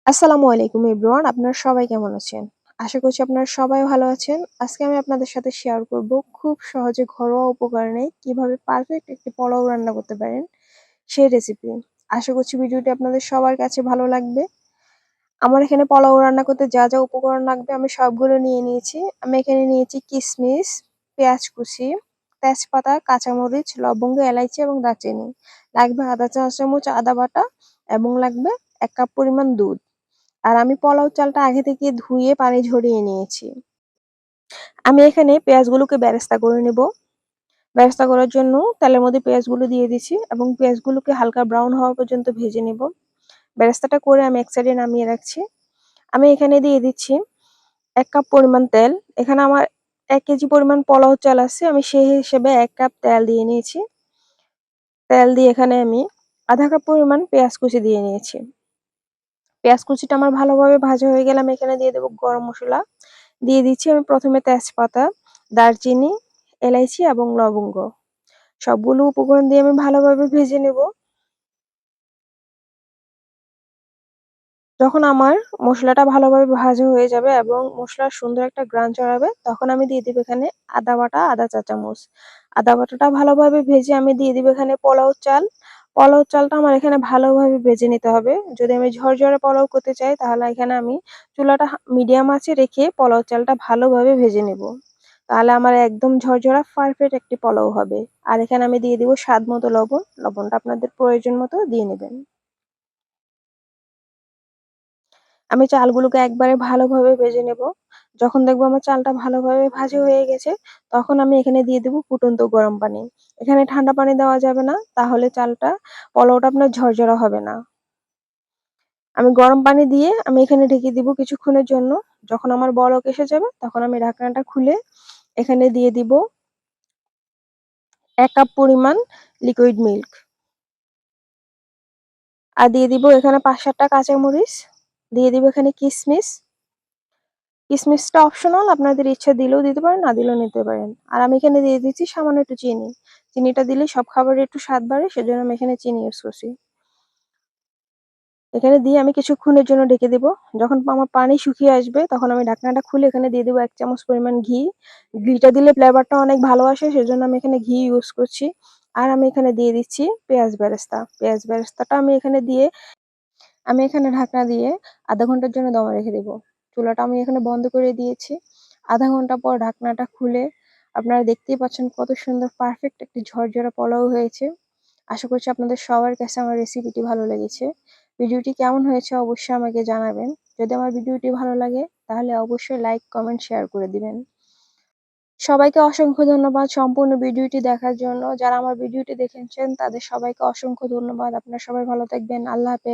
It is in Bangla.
আসসালামু আলাইকুম এভরিওয়ান। আপনারা সবাই কেমন আছেন? আশা করছি আপনারা সবাই ভালো আছেন। আজকে আমি আপনাদের সাথে শেয়ার করব খুব সহজে ঘরোয়া উপকরণে কিভাবে পারফেক্ট একটি পোলাও রান্না করতে পারেন সেই রেসিপি। আশা করছি ভিডিওটি আপনাদের সবার কাছে ভালো লাগবে। আমার এখানে পোলাও রান্না করতে যা উপকরণ লাগবে আমি সবগুলো নিয়ে নিয়েছি। আমি এখানে নিয়েছি কিশমিশ, পেঁয়াজ কুচি, তেজপাতা, কাঁচামরিচ, লবঙ্গ, এলাইচি এবং দারচিনি। লাগবে আধা চা চামচ আদা বাটা এবং লাগবে ১ কাপ পরিমাণ দুধ। আর আমি পোলাও চালটা আগে থেকে ধুয়ে পানি ঝরিয়ে নিয়েছি। আমি এখানে পেঁয়াজগুলোকে বেরেস্তা করে নেব। বেরেস্তা করার জন্য তেলের মধ্যে পেঁয়াজগুলো দিয়ে দিচ্ছি এবং পেঁয়াজগুলোকে হালকা ব্রাউন হওয়া পর্যন্ত ভেজে নেব। বেরেস্তাটা করে আমি এক সাইডে নামিয়ে রাখছি। আমি এখানে দিয়ে দিচ্ছি ১ কাপ পরিমাণ তেল। এখানে আমার ১ কেজি পরিমাণ পোলাও চাল আছে। আমি সেই হিসেবে ১ কাপ তেল দিয়ে নিয়েছি। তেল দিয়ে এখানে আমি আধা কাপ পরিমাণ পেঁয়াজ কুচি দিয়ে নিয়েছি। পেঁয়াজ কুচিটা আমার ভালোভাবে ভাজা হয়ে গেলে আমি এখানে দিয়ে দেব গরম মসলা। দিয়ে দিচ্ছি আমি প্রথমে তেজপাতা, দারচিনি, এলাইচি এবং লবঙ্গ। সবগুলো উপকরণ দিয়ে আমি ভালোভাবে ভেজে নেব। যখন আমার মসলাটা ভালোভাবে ভাজা হয়ে যাবে এবং মসলার সুন্দর একটা ঘ্রাণ ছড়াবে, তখন আমি দিয়ে দিব এখানে আদা বাটা আধা চা চামচ। আদা বাটাটা ভালোভাবে ভেজে আমি দিয়ে দিব এখানে পোলাও চাল। পোলাও চালটা আমার এখানে ভালোভাবে ভেজে নিতে হবে। যদি আমি ঝরঝরে পোলাও করতে চাই তাহলে এখানে আমি চুলাটা মিডিয়াম আঁচে রেখে পোলাও চালটা ভালোভাবে ভেজে নেব। তাহলে আমার একদম ঝরঝরা পারফেক্ট একটি পোলাও হবে। আর এখানে আমি দিয়ে দিব স্বাদ মতো লবণ। লবণটা আপনাদের প্রয়োজন মতো দিয়ে নেবেন। আমি চালগুলোকে একবারে ভালোভাবে ভেজে নেব। যখন দেখবো আমার চালটা ভালোভাবে ভাজা হয়ে গেছে, তখন আমি এখানে দিয়ে দেব ফুটন্ত গরম পানি। এখানে ঠান্ডা পানি দেওয়া যাবে না, তাহলে পোলাওটা আপনার ঝরঝরা হবে না। আমি গরম পানি দিয়ে আমি এখানে ঢেকে দিব কিছুক্ষণের জন্য। যখন আমার বলক এসে যাবে, তখন আমি ঢাকনাটা খুলে এখানে দিয়ে দিব ১ কাপ পরিমাণ লিকুইড মিল্ক। আর দিয়ে দিব এখানে ৫-৭ টা কাঁচামরিচ। দিয়ে দিব এখানে কিশমিশ। কিশমিশটা অপশনাল, আপনাদের ইচ্ছা দিলেও দিতে পারেন, না দিলেও নিতে পারেন। আর আমি এখানে দিয়ে দিচ্ছি সামান্য একটু চিনি। চিনিটা দিলে সব খাবারে একটু স্বাদ বাড়ে, সেজন্য আমি এখানে চিনি ইউজ করছি। এখানে দিয়ে আমি কিছুক্ষণের জন্য ঢেকে দেব। যখন আমার পানি শুকিয়ে আসবে, তখন আমি ঢাকনাটা খুলে এখানে দিয়ে দেব ১ চামচ পরিমাণ ঘি। ঘিটা দিলে ফ্লেভারটা অনেক ভালো আসে, সেজন্য আমি এখানে ঘি ইউজ করছি। আর আমি এখানে দিয়ে দিচ্ছি পেঁয়াজ বেরেস্তা। পেঁয়াজ বেরেস্তাটা আমি এখানে ঢাকনা দিয়ে আধা ঘন্টার জন্য দমে রেখে দেব। চুলাটা আমি এখানে বন্ধ করে দিয়েছি। আধা ঘন্টা পর ঢাকনাটা খুলে আপনারা দেখতেই পাচ্ছেন কত সুন্দর পারফেক্ট একটি ঝরঝরা পোলাও হয়েছে। আশা করছি আপনাদের সবার কাছে আমার রেসিপিটি ভালো লেগেছে। ভিডিওটি কেমন হয়েছে অবশ্যই আমাকে জানাবেন। যদি আমার ভিডিওটি ভালো লাগে তাহলে অবশ্যই লাইক, কমেন্ট, শেয়ার করে দিবেন। সবাইকে অসংখ্য ধন্যবাদ সম্পূর্ণ ভিডিওটি দেখার জন্য। যারা আমার ভিডিওটি দেখেছেন তাদের সবাইকে অসংখ্য ধন্যবাদ। আপনারা সবাই ভালো থাকবেন। আল্লাহ হাফেজ।